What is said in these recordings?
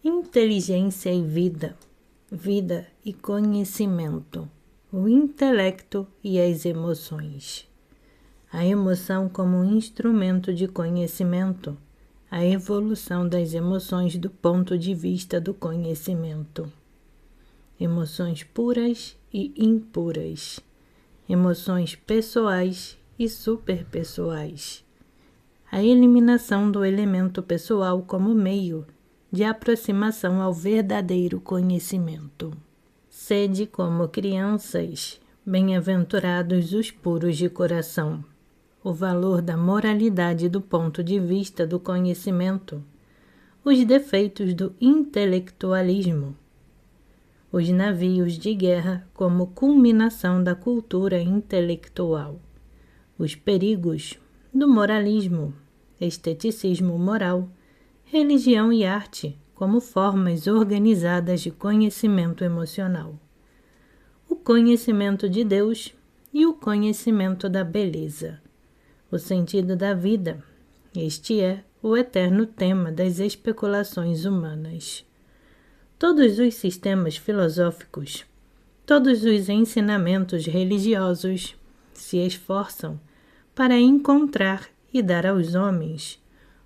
Inteligência e vida, vida e conhecimento, o intelecto e as emoções. A emoção como um instrumento de conhecimento, a evolução das emoções do ponto de vista do conhecimento. Emoções puras e impuras, emoções pessoais e superpessoais. A eliminação do elemento pessoal como meio de aproximação ao verdadeiro conhecimento. Sede como crianças, bem-aventurados os puros de coração. O valor da moralidade do ponto de vista do conhecimento. Os defeitos do intelectualismo. Os navios de guerra como culminação da cultura intelectual. Os perigos do moralismo, esteticismo moral, religião e arte como formas organizadas de conhecimento emocional. O conhecimento de Deus e o conhecimento da beleza. O sentido da vida. Este é o eterno tema das especulações humanas. Todos os sistemas filosóficos, todos os ensinamentos religiosos se esforçam para encontrar e dar aos homens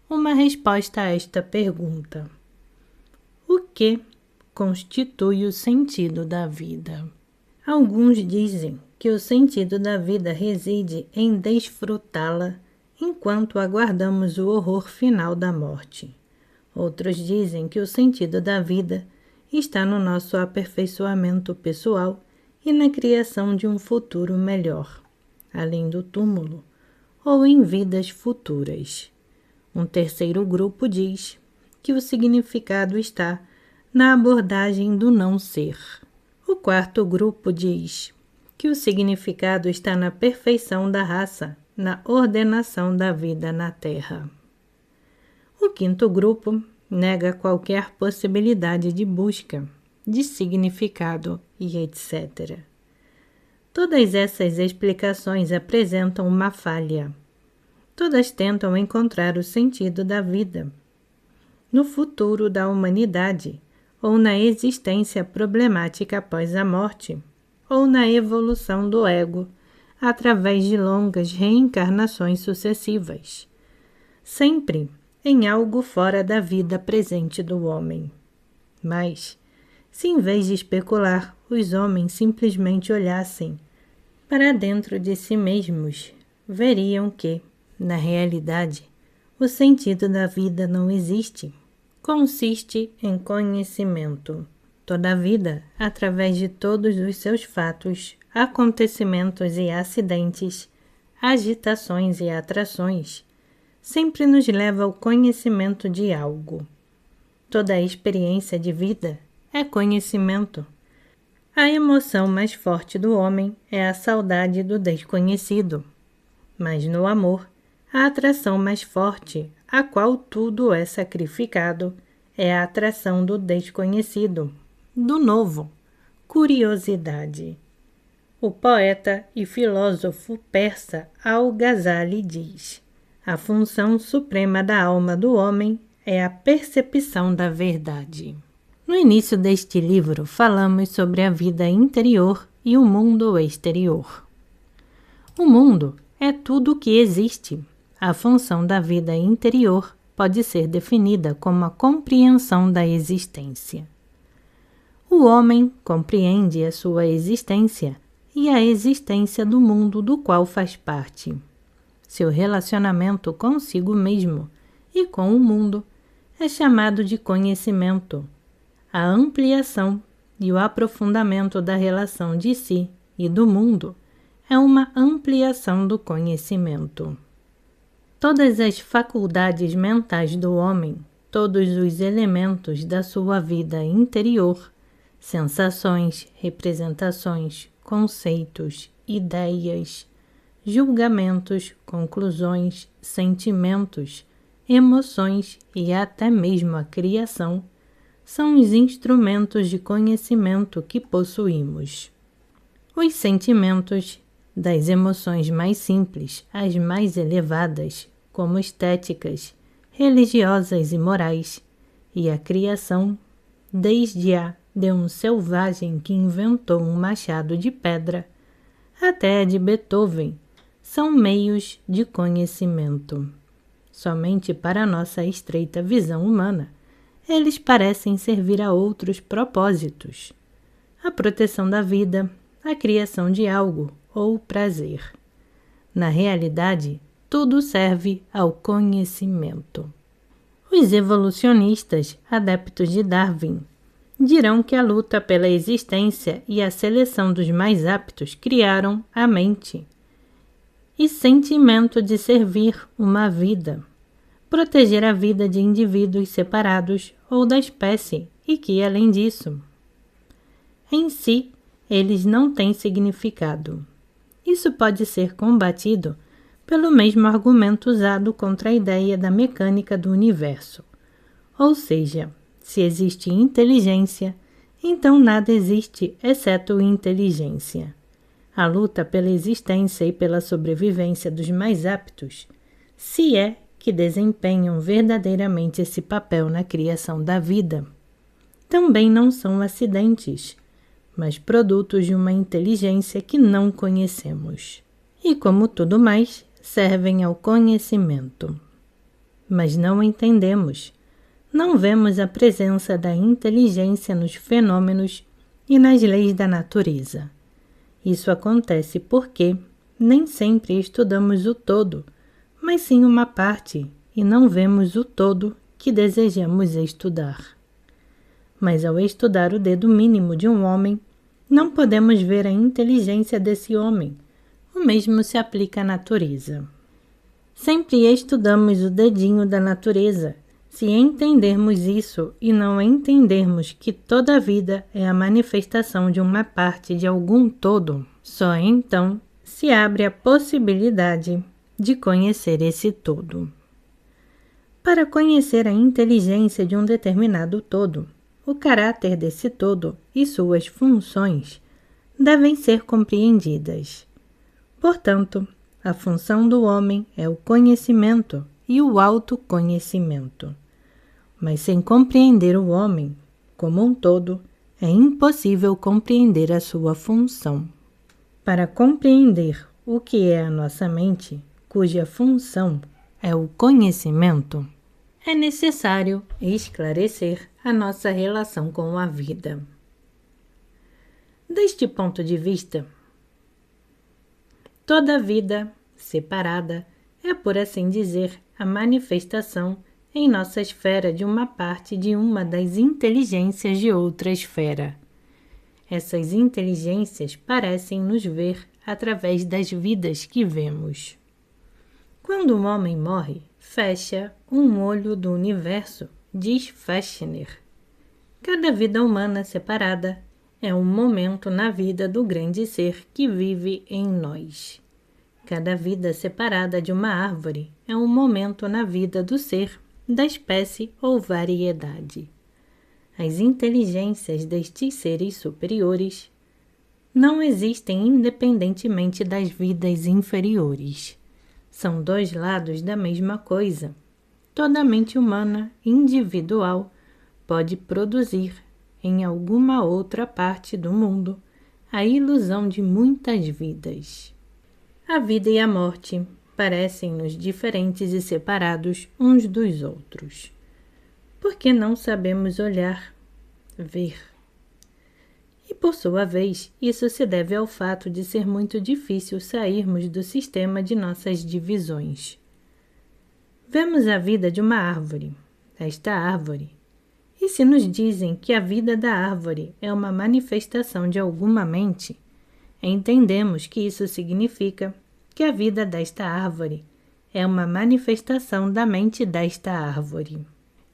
uma resposta a esta pergunta: o que constitui o sentido da vida? Alguns dizem que o sentido da vida reside em desfrutá-la enquanto aguardamos o horror final da morte. Outros dizem que o sentido da vida está no nosso aperfeiçoamento pessoal e na criação de um futuro melhor, além do túmulo, ou em vidas futuras. Um terceiro grupo diz que o significado está na abordagem do não ser. O quarto grupo diz que o significado está na perfeição da raça, na ordenação da vida na Terra. O quinto grupo nega qualquer possibilidade de busca, de significado e etc. Todas essas explicações apresentam uma falha. Todas tentam encontrar o sentido da vida, no futuro da humanidade, ou na existência problemática após a morte, ou na evolução do ego, através de longas reencarnações sucessivas, sempre em algo fora da vida presente do homem. Mas, se em vez de especular, os homens simplesmente olhassem para dentro de si mesmos, veriam que, na realidade, o sentido da vida não existe. Consiste em conhecimento. Toda a vida, através de todos os seus fatos, acontecimentos e acidentes, agitações e atrações, sempre nos leva ao conhecimento de algo. Toda a experiência de vida é conhecimento. A emoção mais forte do homem é a saudade do desconhecido. Mas no amor, a atração mais forte, a qual tudo é sacrificado, é a atração do desconhecido, do novo, curiosidade. O poeta e filósofo persa Al-Ghazali diz: a função suprema da alma do homem é a percepção da verdade. No início deste livro, falamos sobre a vida interior e o mundo exterior. O mundo é tudo o que existe. A função da vida interior pode ser definida como a compreensão da existência. O homem compreende a sua existência e a existência do mundo do qual faz parte. Seu relacionamento consigo mesmo e com o mundo é chamado de conhecimento. A ampliação e o aprofundamento da relação de si e do mundo é uma ampliação do conhecimento. Todas as faculdades mentais do homem, todos os elementos da sua vida interior, sensações, representações, conceitos, ideias, julgamentos, conclusões, sentimentos, emoções e até mesmo a criação, são os instrumentos de conhecimento que possuímos. Os sentimentos, das emoções mais simples às mais elevadas, como estéticas, religiosas e morais, e a criação, desde a de um selvagem que inventou um machado de pedra, até a de Beethoven, são meios de conhecimento. Somente para nossa estreita visão humana, eles parecem servir a outros propósitos: a proteção da vida, a criação de algo ou prazer. Na realidade, tudo serve ao conhecimento. Os evolucionistas, adeptos de Darwin, dirão que a luta pela existência e a seleção dos mais aptos criaram a mente e sentimento de servir uma vida, proteger a vida de indivíduos separados ou da espécie, e que, além disso, em si, eles não têm significado. Isso pode ser combatido pelo mesmo argumento usado contra a ideia da mecânica do universo. Ou seja, se existe inteligência, então nada existe exceto inteligência. A luta pela existência e pela sobrevivência dos mais aptos, se é que desempenham verdadeiramente esse papel na criação da vida, também não são acidentes, mas produtos de uma inteligência que não conhecemos. E, como tudo mais, servem ao conhecimento. Mas não entendemos, não vemos a presença da inteligência nos fenômenos e nas leis da natureza. Isso acontece porque nem sempre estudamos o todo, mas sim uma parte, e não vemos o todo que desejamos estudar. Mas ao estudar o dedo mínimo de um homem, não podemos ver a inteligência desse homem. O mesmo se aplica à natureza. Sempre estudamos o dedinho da natureza. Se entendermos isso e não entendermos que toda a vida é a manifestação de uma parte de algum todo, só então se abre a possibilidade de conhecer esse todo. Para conhecer a inteligência de um determinado todo, o caráter desse todo e suas funções devem ser compreendidas. Portanto, a função do homem é o conhecimento e o autoconhecimento. Mas sem compreender o homem como um todo, é impossível compreender a sua função. Para compreender o que é a nossa mente, cuja função é o conhecimento, é necessário esclarecer a nossa relação com a vida. Deste ponto de vista, toda vida separada é, por assim dizer, a manifestação em nossa esfera de uma parte de uma das inteligências de outra esfera. Essas inteligências parecem nos ver através das vidas que vemos. Quando um homem morre, fecha um olho do universo, diz Fechner. Cada vida humana separada é um momento na vida do grande ser que vive em nós. Cada vida separada de uma árvore é um momento na vida do ser, da espécie ou variedade. As inteligências destes seres superiores não existem independentemente das vidas inferiores. São dois lados da mesma coisa. Toda mente humana individual pode produzir, em alguma outra parte do mundo, a ilusão de muitas vidas. A vida e a morte parecem-nos diferentes e separados uns dos outros, porque não sabemos olhar, ver. E, por sua vez, isso se deve ao fato de ser muito difícil sairmos do sistema de nossas divisões. Vemos a vida de uma árvore, esta árvore, e se nos dizem que a vida da árvore é uma manifestação de alguma mente, entendemos que isso significa que a vida desta árvore é uma manifestação da mente desta árvore.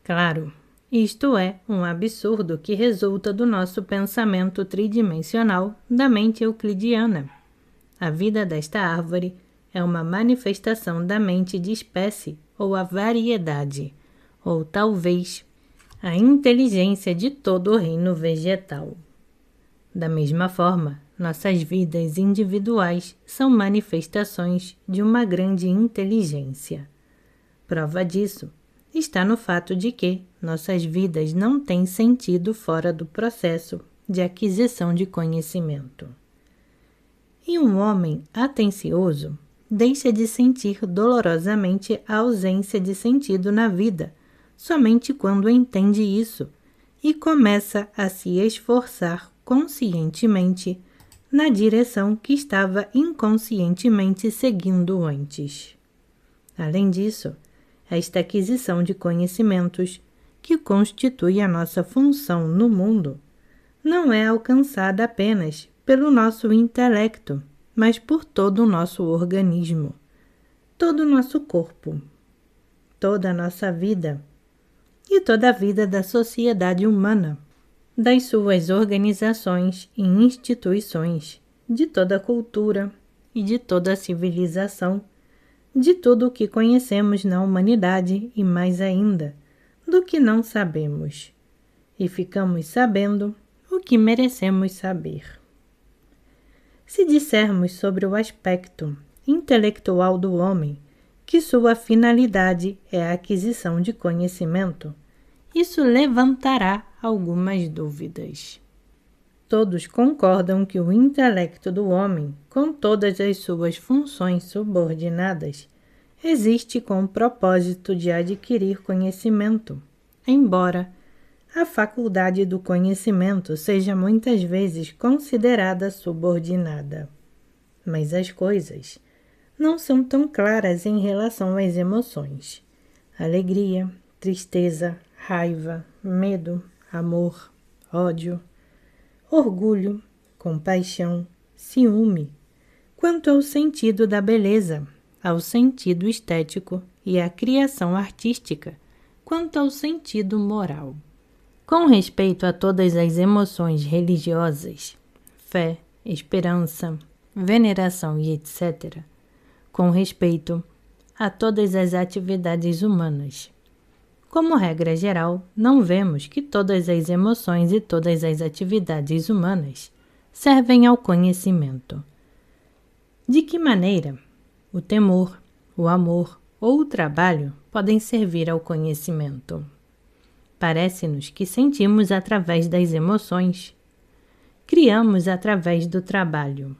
Claro, isto é um absurdo que resulta do nosso pensamento tridimensional da mente euclidiana. A vida desta árvore é uma manifestação da mente de espécie ou a variedade, ou talvez a inteligência de todo o reino vegetal. Da mesma forma, nossas vidas individuais são manifestações de uma grande inteligência. Prova disso está no fato de que nossas vidas não têm sentido fora do processo de aquisição de conhecimento. E um homem atencioso deixa de sentir dolorosamente a ausência de sentido na vida, somente quando entende isso, e começa a se esforçar conscientemente na direção que estava inconscientemente seguindo antes. Além disso, esta aquisição de conhecimentos, que constitui a nossa função no mundo, não é alcançada apenas pelo nosso intelecto, mas por todo o nosso organismo, todo o nosso corpo, toda a nossa vida e toda a vida da sociedade humana, das suas organizações e instituições, de toda a cultura e de toda a civilização, de tudo o que conhecemos na humanidade e mais ainda, do que não sabemos, e ficamos sabendo o que merecemos saber. Se dissermos sobre o aspecto intelectual do homem que sua finalidade é a aquisição de conhecimento, isso levantará algumas dúvidas. Todos concordam que o intelecto do homem, com todas as suas funções subordinadas, existe com o propósito de adquirir conhecimento, embora a faculdade do conhecimento seja muitas vezes considerada subordinada. Mas as coisas não são tão claras em relação às emoções. Alegria, tristeza, raiva, medo, amor, ódio, orgulho, compaixão, ciúme, quanto ao sentido da beleza, ao sentido estético e à criação artística, quanto ao sentido moral. Com respeito a todas as emoções religiosas, fé, esperança, veneração e etc., com respeito a todas as atividades humanas. Como regra geral, não vemos que todas as emoções e todas as atividades humanas servem ao conhecimento. De que maneira o temor, o amor ou o trabalho podem servir ao conhecimento? Parece-nos que sentimos através das emoções. Criamos através do trabalho.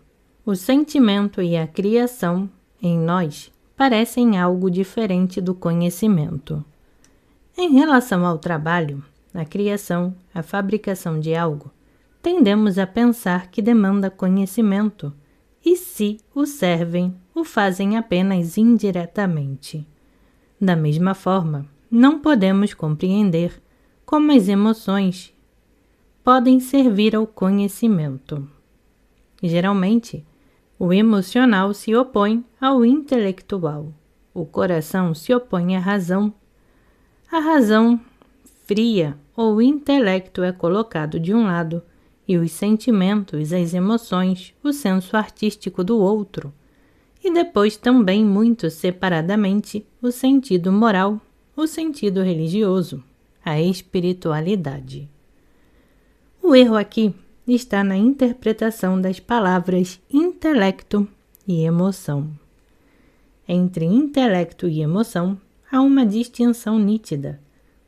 O sentimento e a criação, em nós, parecem algo diferente do conhecimento. Em relação ao trabalho, a criação, a fabricação de algo, tendemos a pensar que demanda conhecimento, e se o servem, o fazem apenas indiretamente. Da mesma forma, não podemos compreender como as emoções podem servir ao conhecimento. Geralmente, o emocional se opõe ao intelectual, o coração se opõe à razão. A razão fria ou o intelecto é colocado de um lado e os sentimentos, as emoções, o senso artístico do outro, e depois também muito separadamente o sentido moral, o sentido religioso, a espiritualidade. O erro aqui está na interpretação das palavras intelecto e emoção. Entre intelecto e emoção há uma distinção nítida.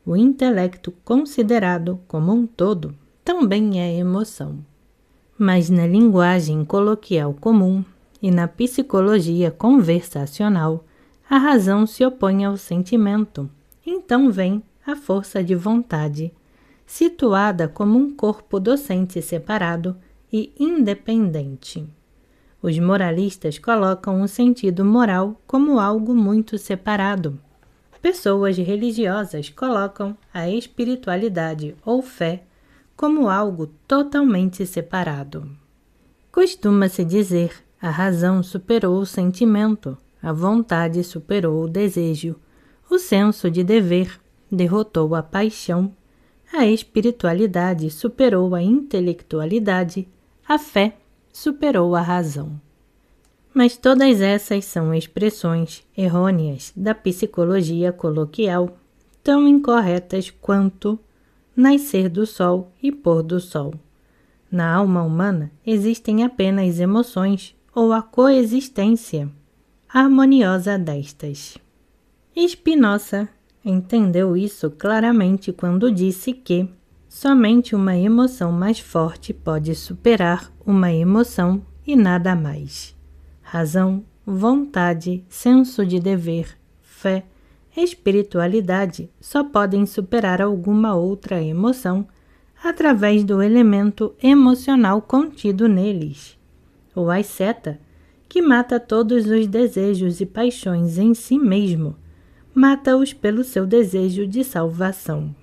O intelecto considerado como um todo também é emoção. Mas na linguagem coloquial comum e na psicologia conversacional, a razão se opõe ao sentimento. Então vem a força de vontade, situada como um corpo docente separado e independente. Os moralistas colocam o sentido moral como algo muito separado. Pessoas religiosas colocam a espiritualidade ou fé como algo totalmente separado. Costuma-se dizer: a razão superou o sentimento, a vontade superou o desejo, o senso de dever derrotou a paixão, a espiritualidade superou a intelectualidade, a fé superou a razão. Mas todas essas são expressões errôneas da psicologia coloquial, tão incorretas quanto nascer do sol e pôr do sol. Na alma humana existem apenas emoções ou a coexistência harmoniosa destas. Spinoza entendeu isso claramente quando disse que somente uma emoção mais forte pode superar uma emoção e nada mais. Razão, vontade, senso de dever, fé, espiritualidade só podem superar alguma outra emoção através do elemento emocional contido neles. O asceta, que mata todos os desejos e paixões em si mesmo, mata-os pelo seu desejo de salvação.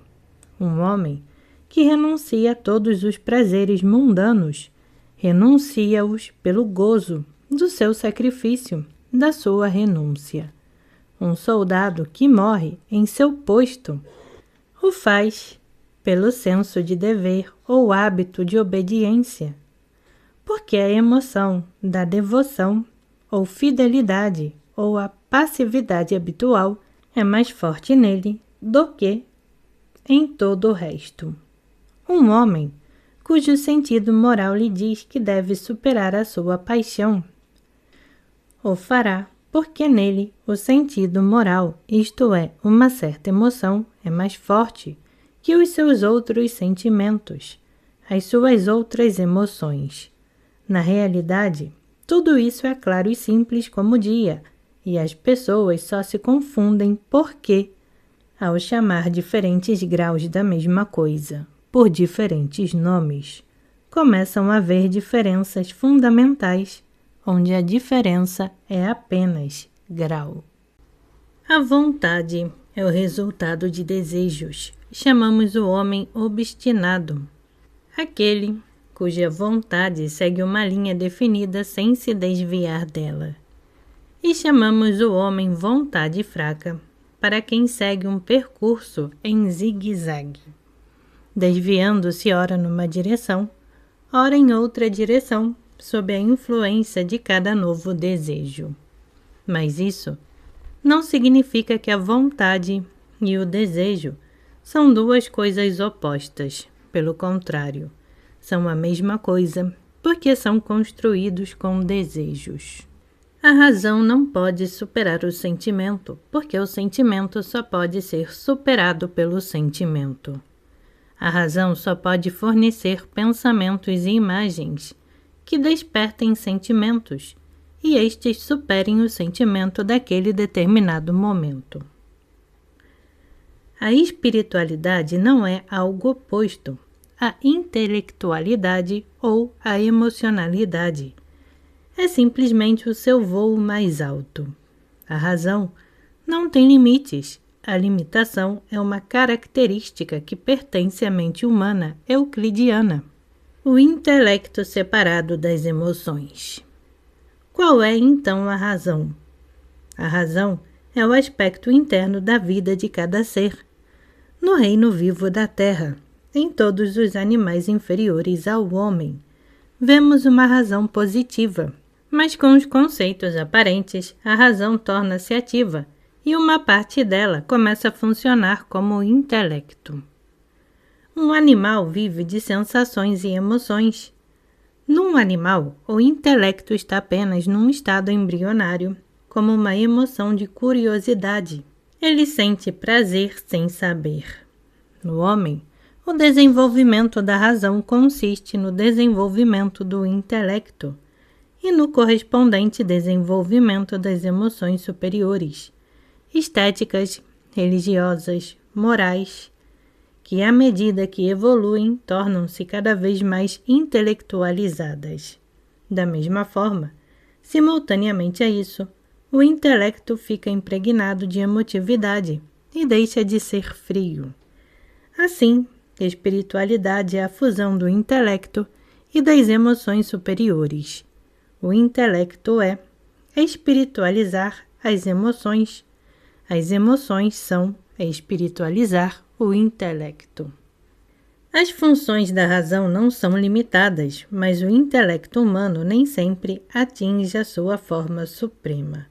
Um homem que renuncia a todos os prazeres mundanos, renuncia-os pelo gozo do seu sacrifício, da sua renúncia. Um soldado que morre em seu posto o faz pelo senso de dever ou hábito de obediência, porque a emoção da devoção ou fidelidade ou a passividade habitual é mais forte nele do que em todo o resto. Um homem cujo sentido moral lhe diz que deve superar a sua paixão o fará, porque nele o sentido moral, isto é, uma certa emoção, é mais forte que os seus outros sentimentos, as suas outras emoções. Na realidade, tudo isso é claro e simples como o dia, e as pessoas só se confundem porque, ao chamar diferentes graus da mesma coisa por diferentes nomes, começam a haver diferenças fundamentais, onde a diferença é apenas grau. A vontade é o resultado de desejos. Chamamos o homem obstinado, aquele cuja vontade segue uma linha definida sem se desviar dela. E chamamos o homem vontade fraca, para quem segue um percurso em zigue-zague, desviando-se ora numa direção, ora em outra direção, sob a influência de cada novo desejo. Mas isso não significa que a vontade e o desejo são duas coisas opostas. Pelo contrário, são a mesma coisa, porque são construídos com desejos. A razão não pode superar o sentimento, porque o sentimento só pode ser superado pelo sentimento. A razão só pode fornecer pensamentos e imagens que despertem sentimentos, e estes superem o sentimento daquele determinado momento. A espiritualidade não é algo oposto à intelectualidade ou à emocionalidade. É simplesmente o seu voo mais alto. A razão não tem limites. A limitação é uma característica que pertence à mente humana euclidiana. O intelecto separado das emoções. Qual é, então, a razão? A razão é o aspecto interno da vida de cada ser, no reino vivo da Terra, em todos os animais inferiores ao homem. Vemos uma razão positiva, mas com os conceitos aparentes, a razão torna-se ativa e uma parte dela começa a funcionar como o intelecto. Um animal vive de sensações e emoções. Num animal, o intelecto está apenas num estado embrionário, como uma emoção de curiosidade. Ele sente prazer sem saber. No homem, o desenvolvimento da razão consiste no desenvolvimento do intelecto e no correspondente desenvolvimento das emoções superiores, estéticas, religiosas, morais, que à medida que evoluem, tornam-se cada vez mais intelectualizadas. Da mesma forma, simultaneamente a isso, o intelecto fica impregnado de emotividade e deixa de ser frio. Assim, espiritualidade é a fusão do intelecto e das emoções superiores. O intelecto é espiritualizar as emoções. As emoções são espiritualizar o intelecto. As funções da razão não são limitadas, mas o intelecto humano nem sempre atinge a sua forma suprema.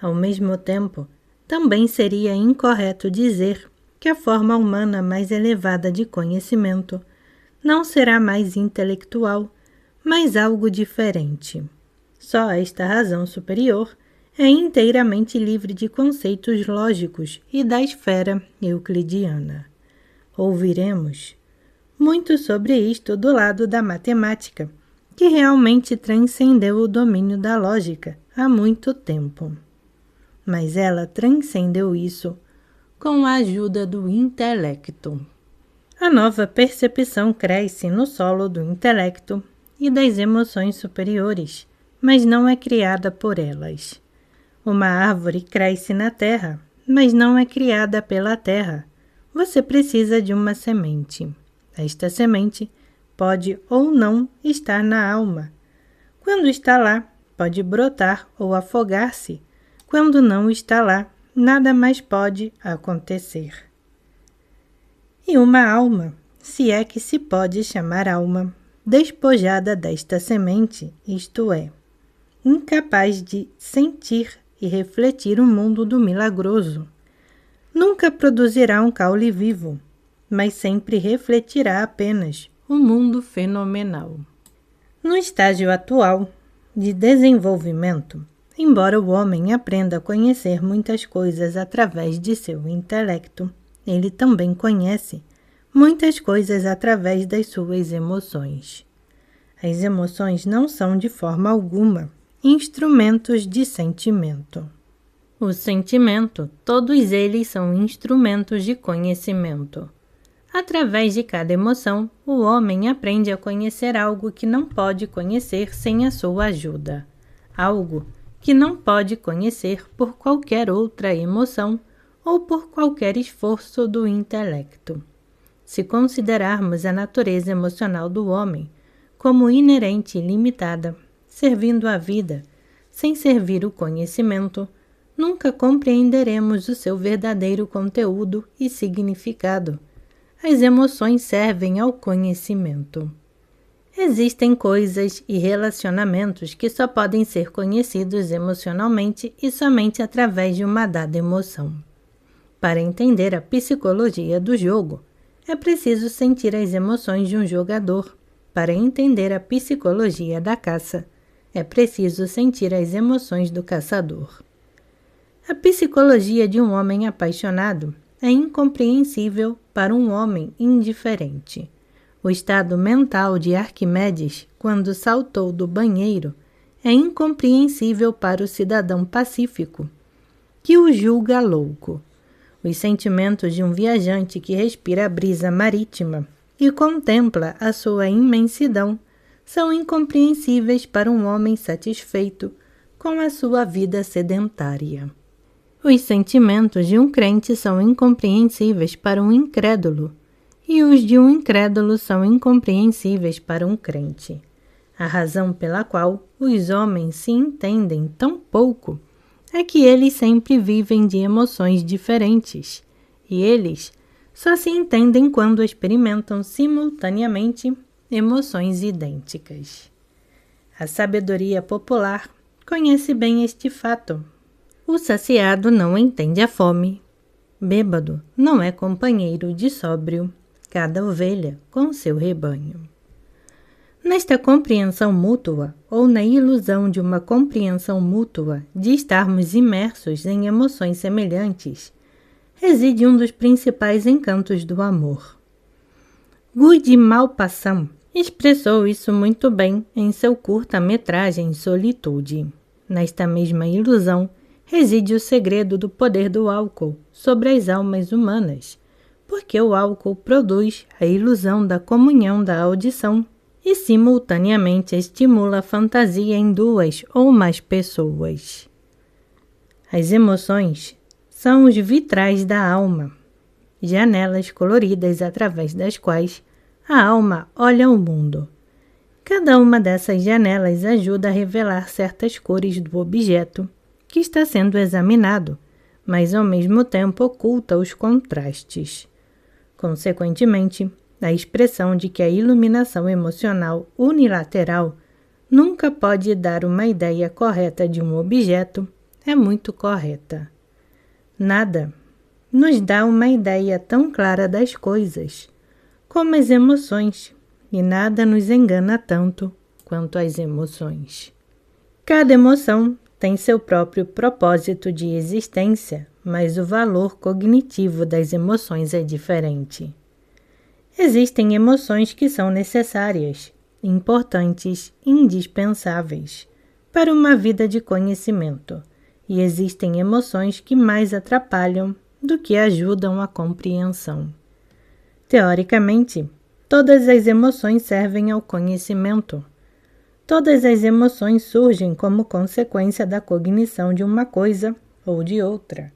Ao mesmo tempo, também seria incorreto dizer que a forma humana mais elevada de conhecimento não será mais intelectual, mas algo diferente. Só esta razão superior é inteiramente livre de conceitos lógicos e da esfera euclidiana. Ouviremos muito sobre isto do lado da matemática, que realmente transcendeu o domínio da lógica há muito tempo. Mas ela transcendeu isso com a ajuda do intelecto. A nova percepção cresce no solo do intelecto e das emoções superiores, mas não é criada por elas. Uma árvore cresce na terra, mas não é criada pela terra. Você precisa de uma semente. Esta semente pode ou não estar na alma. Quando está lá, pode brotar ou afogar-se. Quando não está lá, nada mais pode acontecer. E uma alma, se é que se pode chamar alma, despojada desta semente, isto é, incapaz de sentir e refletir o mundo do milagroso, nunca produzirá um caule vivo, mas sempre refletirá apenas o mundo fenomenal. No estágio atual de desenvolvimento, embora o homem aprenda a conhecer muitas coisas através de seu intelecto, ele também conhece muitas coisas através das suas emoções. As emoções não são de forma alguma instrumentos de sentimento. O sentimento, todos eles são instrumentos de conhecimento. Através de cada emoção, o homem aprende a conhecer algo que não pode conhecer sem a sua ajuda. Algo que não pode conhecer por qualquer outra emoção ou por qualquer esforço do intelecto. Se considerarmos a natureza emocional do homem como inerente e limitada, servindo a vida, sem servir o conhecimento, nunca compreenderemos o seu verdadeiro conteúdo e significado. As emoções servem ao conhecimento. Existem coisas e relacionamentos que só podem ser conhecidos emocionalmente e somente através de uma dada emoção. Para entender a psicologia do jogo, é preciso sentir as emoções de um jogador. Para entender a psicologia da caça, é preciso sentir as emoções do caçador. A psicologia de um homem apaixonado é incompreensível para um homem indiferente. O estado mental de Arquimedes, quando saltou do banheiro, é incompreensível para o cidadão pacífico, que o julga louco. Os sentimentos de um viajante que respira a brisa marítima e contempla a sua imensidão são incompreensíveis para um homem satisfeito com a sua vida sedentária. Os sentimentos de um crente são incompreensíveis para um incrédulo, e os de um incrédulo são incompreensíveis para um crente. A razão pela qual os homens se entendem tão pouco é que eles sempre vivem de emoções diferentes, e eles só se entendem quando experimentam simultaneamente emoções idênticas. A sabedoria popular conhece bem este fato. O saciado não entende a fome. Bêbado não é companheiro de sóbrio, cada ovelha com seu rebanho. Nesta compreensão mútua, ou na ilusão de uma compreensão mútua de estarmos imersos em emoções semelhantes, reside um dos principais encantos do amor. Guy de Maupassant expressou isso muito bem em seu curta-metragem Solitude. Nesta mesma ilusão reside o segredo do poder do álcool sobre as almas humanas, porque o álcool produz a ilusão da comunhão da audição e simultaneamente estimula a fantasia em duas ou mais pessoas. As emoções são os vitrais da alma, janelas coloridas através das quais a alma olha o mundo. Cada uma dessas janelas ajuda a revelar certas cores do objeto que está sendo examinado, mas ao mesmo tempo oculta os contrastes. Consequentemente, a expressão de que a iluminação emocional unilateral nunca pode dar uma ideia correta de um objeto é muito correta. Nada nos dá uma ideia tão clara das coisas como as emoções, e nada nos engana tanto quanto as emoções. Cada emoção tem seu próprio propósito de existência, mas o valor cognitivo das emoções é diferente. Existem emoções que são necessárias, importantes, indispensáveis para uma vida de conhecimento, e existem emoções que mais atrapalham do que ajudam a compreensão. Teoricamente, todas as emoções servem ao conhecimento. Todas as emoções surgem como consequência da cognição de uma coisa ou de outra.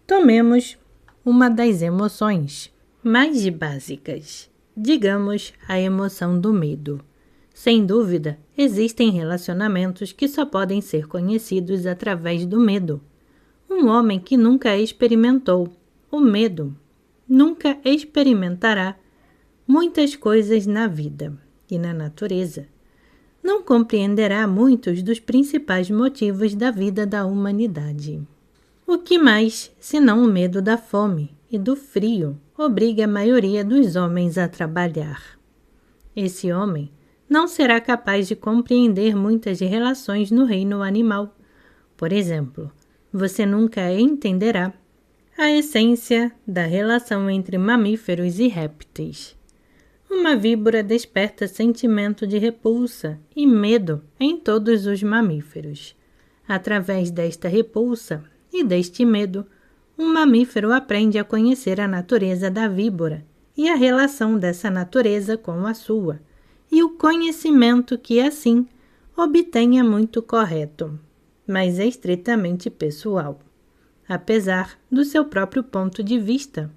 Tomemos uma das emoções mais básicas, digamos a emoção do medo. Sem dúvida, existem relacionamentos que só podem ser conhecidos através do medo. Um homem que nunca experimentou o medo nunca experimentará muitas coisas na vida e na natureza. Não compreenderá muitos dos principais motivos da vida da humanidade. O que mais, senão o medo da fome e do frio, obriga a maioria dos homens a trabalhar? Esse homem não será capaz de compreender muitas relações no reino animal. Por exemplo, você nunca entenderá a essência da relação entre mamíferos e répteis. Uma víbora desperta sentimento de repulsa e medo em todos os mamíferos. Através desta repulsa e deste medo, um mamífero aprende a conhecer a natureza da víbora e a relação dessa natureza com a sua, e o conhecimento que assim obtém é muito correto, mas é estritamente pessoal, apesar do seu próprio ponto de vista.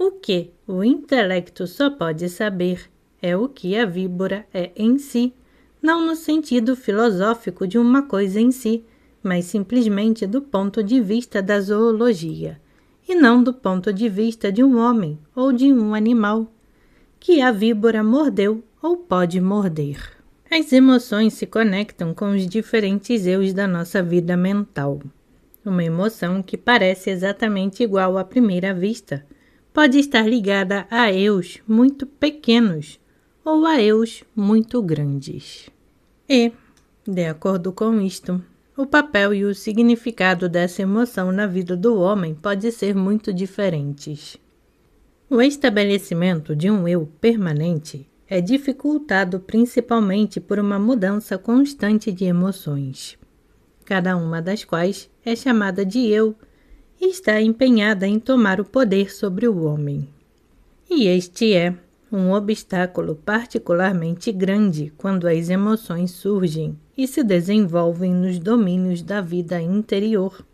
O que o intelecto só pode saber é o que a víbora é em si, não no sentido filosófico de uma coisa em si, mas simplesmente do ponto de vista da zoologia, e não do ponto de vista de um homem ou de um animal, que a víbora mordeu ou pode morder. As emoções se conectam com os diferentes eus da nossa vida mental. Uma emoção que parece exatamente igual à primeira vista pode estar ligada a eus muito pequenos ou a eus muito grandes. E, de acordo com isto, o papel e o significado dessa emoção na vida do homem pode ser muito diferentes. O estabelecimento de um eu permanente é dificultado principalmente por uma mudança constante de emoções, cada uma das quais é chamada de eu e está empenhada em tomar o poder sobre o homem. E este é um obstáculo particularmente grande quando as emoções surgem e se desenvolvem nos domínios da vida interior,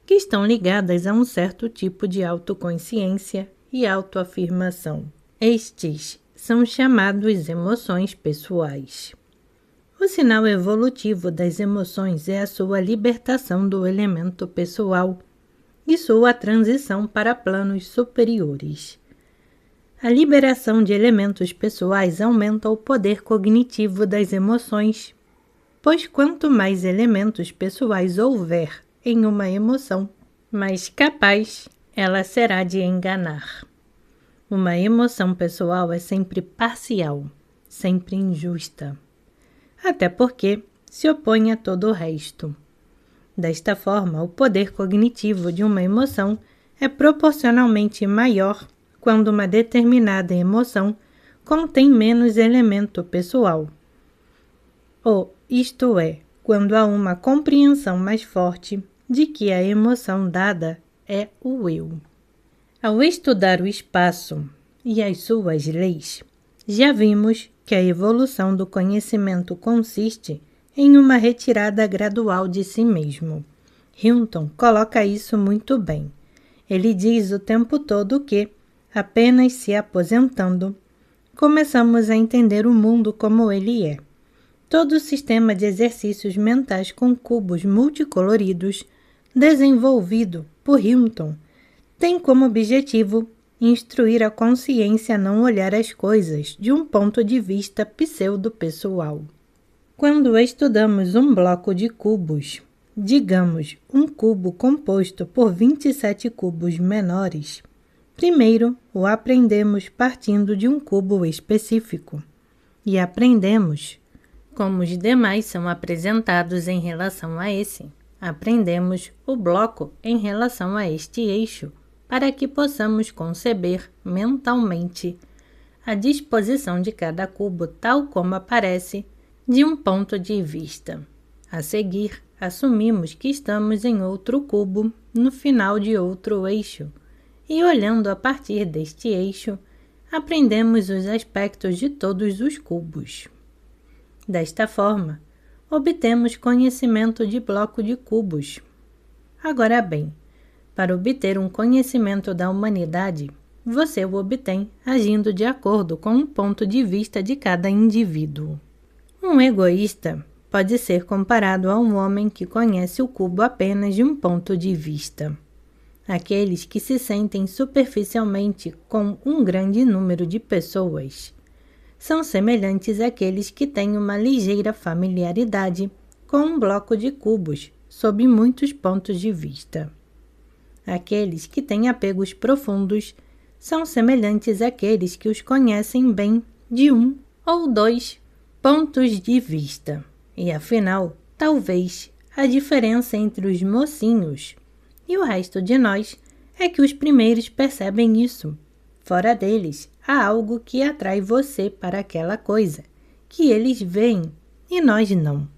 que estão ligadas a um certo tipo de autoconsciência e autoafirmação. Estes são chamados emoções pessoais. O sinal evolutivo das emoções é a sua libertação do elemento pessoal e sua transição para planos superiores. A liberação de elementos pessoais aumenta o poder cognitivo das emoções, pois quanto mais elementos pessoais houver em uma emoção, mais capaz ela será de enganar. Uma emoção pessoal é sempre parcial, sempre injusta, até porque se opõe a todo o resto. Desta forma, o poder cognitivo de uma emoção é proporcionalmente maior quando uma determinada emoção contém menos elemento pessoal. Ou, isto é, quando há uma compreensão mais forte de que a emoção dada é o eu. Ao estudar o espaço e as suas leis, já vimos que a evolução do conhecimento consiste em uma retirada gradual de si mesmo. Hinton coloca isso muito bem. Ele diz o tempo todo que, apenas se aposentando, começamos a entender o mundo como ele é. Todo o sistema de exercícios mentais com cubos multicoloridos, desenvolvido por Hinton, tem como objetivo instruir a consciência a não olhar as coisas de um ponto de vista pseudo-pessoal. Quando estudamos um bloco de cubos, digamos um cubo composto por 27 cubos menores, primeiro o aprendemos partindo de um cubo específico e aprendemos como os demais são apresentados em relação a esse. aprendemos o bloco em relação a este eixo, para que possamos conceber mentalmente a disposição de cada cubo tal como aparece de um ponto de vista. A seguir, assumimos que estamos em outro cubo no final de outro eixo, e olhando a partir deste eixo, aprendemos os aspectos de todos os cubos. Desta forma, obtemos conhecimento de bloco de cubos. Agora bem, para obter um conhecimento da humanidade, você o obtém agindo de acordo com o ponto de vista de cada indivíduo. Um egoísta pode ser comparado a um homem que conhece o cubo apenas de um ponto de vista. Aqueles que se sentem superficialmente com um grande número de pessoas são semelhantes àqueles que têm uma ligeira familiaridade com um bloco de cubos sob muitos pontos de vista. Aqueles que têm apegos profundos são semelhantes àqueles que os conhecem bem de um ou dois pontos de vista. E afinal, talvez a diferença entre os mocinhos e o resto de nós é que os primeiros percebem isso. Fora deles, há algo que atrai você para aquela coisa, que eles veem e nós não.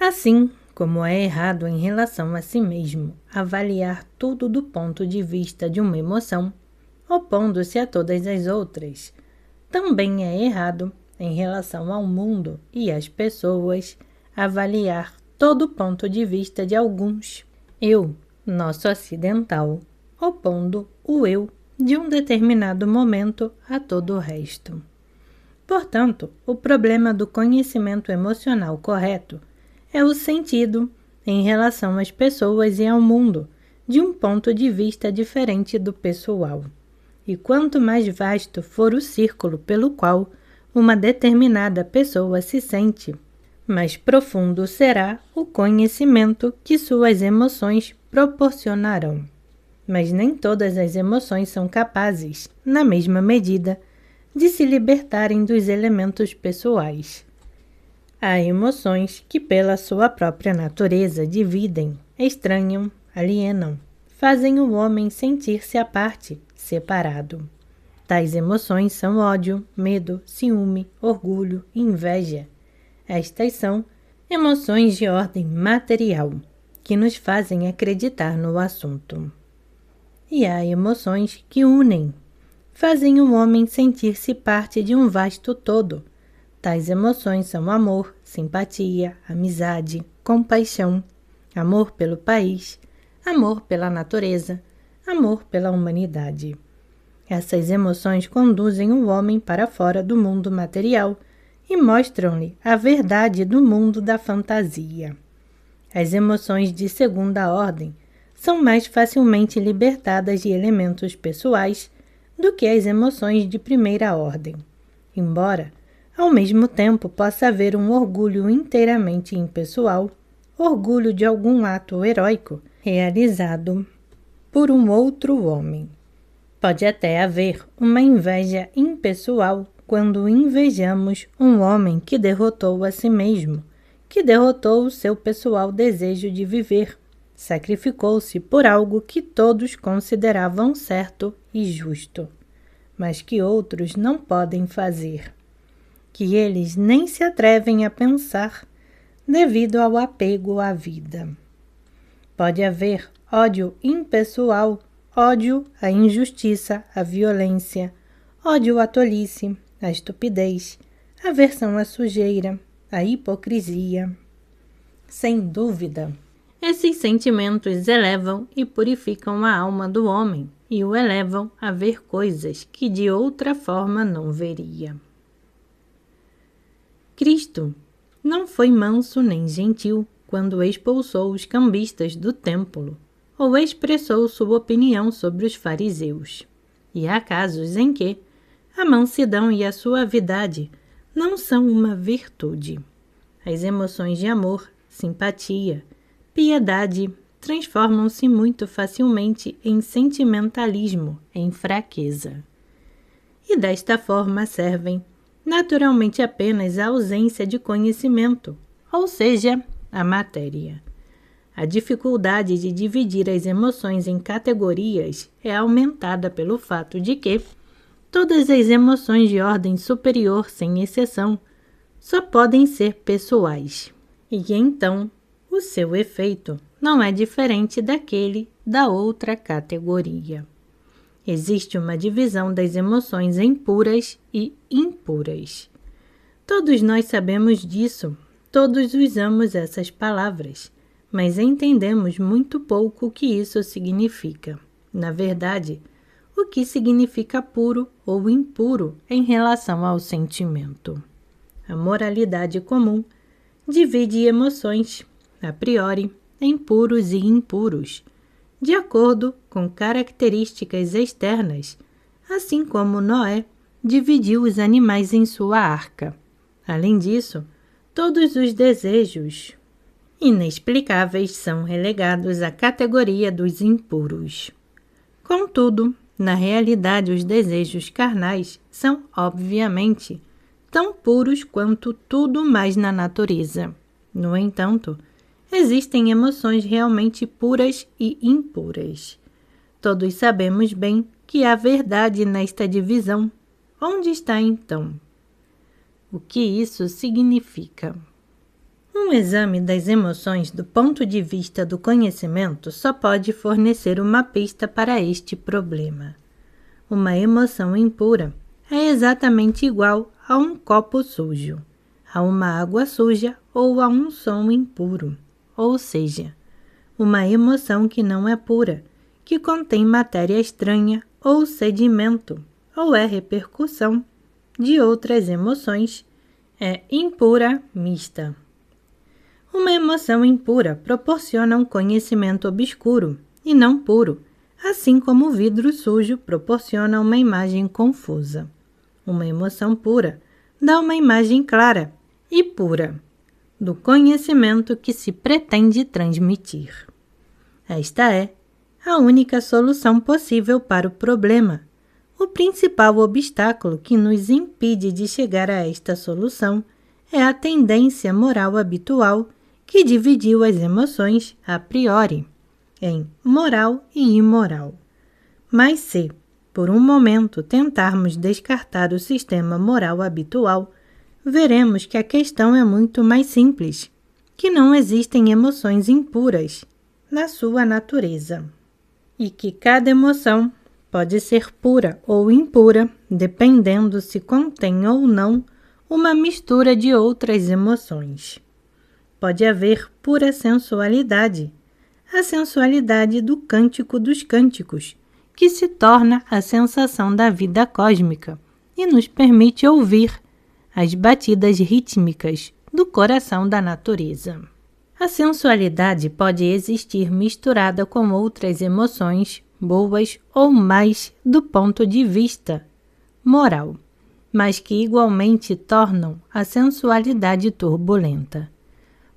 Assim como é errado em relação a si mesmo avaliar tudo do ponto de vista de uma emoção, opondo-se a todas as outras, também é errado em relação ao mundo e às pessoas avaliar todo o ponto de vista de alguns. Eu, nosso ocidental, opondo o eu de um determinado momento a todo o resto. Portanto, o problema do conhecimento emocional correto é o sentido em relação às pessoas e ao mundo, de um ponto de vista diferente do pessoal. E quanto mais vasto for o círculo pelo qual uma determinada pessoa se sente, mais profundo será o conhecimento que suas emoções proporcionarão. Mas nem todas as emoções são capazes, na mesma medida, de se libertarem dos elementos pessoais. Há emoções que, pela sua própria natureza, dividem, estranham, alienam, fazem o homem sentir-se à parte, separado. Tais emoções são ódio, medo, ciúme, orgulho e inveja. Estas são emoções de ordem material, que nos fazem acreditar no assunto. E há emoções que unem, fazem o homem sentir-se parte de um vasto todo. Tais emoções são amor, simpatia, amizade, compaixão, amor pelo país, amor pela natureza, amor pela humanidade. Essas emoções conduzem o homem para fora do mundo material e mostram-lhe a verdade do mundo da fantasia. As emoções de segunda ordem são mais facilmente libertadas de elementos pessoais do que as emoções de primeira ordem, embora, ao mesmo tempo, possa haver um orgulho inteiramente impessoal, orgulho de algum ato heróico realizado por um outro homem. Pode até haver uma inveja impessoal quando invejamos um homem que derrotou a si mesmo, que derrotou o seu pessoal desejo de viver, sacrificou-se por algo que todos consideravam certo e justo, mas que outros não podem fazer, que eles nem se atrevem a pensar devido ao apego à vida. Pode haver ódio impessoal, ódio à injustiça, à violência, ódio à tolice, à estupidez, aversão à sujeira, à hipocrisia. Sem dúvida, esses sentimentos elevam e purificam a alma do homem e o elevam a ver coisas que de outra forma não veria. Cristo não foi manso nem gentil quando expulsou os cambistas do templo ou expressou sua opinião sobre os fariseus. E há casos em que a mansidão e a suavidade não são uma virtude. As emoções de amor, simpatia, piedade transformam-se muito facilmente em sentimentalismo, em fraqueza. E desta forma servem naturalmente apenas à ausência de conhecimento, ou seja, a matéria. A dificuldade de dividir as emoções em categorias é aumentada pelo fato de que todas as emoções de ordem superior, sem exceção, só podem ser pessoais. E então, o seu efeito não é diferente daquele da outra categoria. Existe uma divisão das emoções em puras e impuras. Todos nós sabemos disso, todos usamos essas palavras, mas entendemos muito pouco o que isso significa. Na verdade, o que significa puro ou impuro em relação ao sentimento. A moralidade comum divide emoções, a priori, em puros e impuros, de acordo com características externas, assim como Noé dividiu os animais em sua arca. Além disso, todos os desejos inexplicáveis são relegados à categoria dos impuros. Contudo, na realidade, os desejos carnais são, obviamente, tão puros quanto tudo mais na natureza. No entanto, existem emoções realmente puras e impuras. Todos sabemos bem que há verdade nesta divisão. Onde está, então? O que isso significa? Um exame das emoções do ponto de vista do conhecimento só pode fornecer uma pista para este problema. Uma emoção impura é exatamente igual a um copo sujo, a uma água suja ou a um som impuro, ou seja, uma emoção que não é pura, que contém matéria estranha ou sedimento, ou é repercussão de outras emoções, é impura mista. Uma emoção impura proporciona um conhecimento obscuro e não puro, assim como o vidro sujo proporciona uma imagem confusa. Uma emoção pura dá uma imagem clara e pura do conhecimento que se pretende transmitir. Esta é a única solução possível para o problema. O principal obstáculo que nos impede de chegar a esta solução é a tendência moral habitual que dividiu as emoções a priori em moral e imoral. Mas se, por um momento, tentarmos descartar o sistema moral habitual, veremos que a questão é muito mais simples, que não existem emoções impuras na sua natureza, e que cada emoção pode ser pura ou impura, dependendo se contém ou não uma mistura de outras emoções. Pode haver pura sensualidade, a sensualidade do cântico dos cânticos, que se torna a sensação da vida cósmica e nos permite ouvir as batidas rítmicas do coração da natureza. A sensualidade pode existir misturada com outras emoções, boas ou mais do ponto de vista moral, mas que igualmente tornam a sensualidade turbulenta.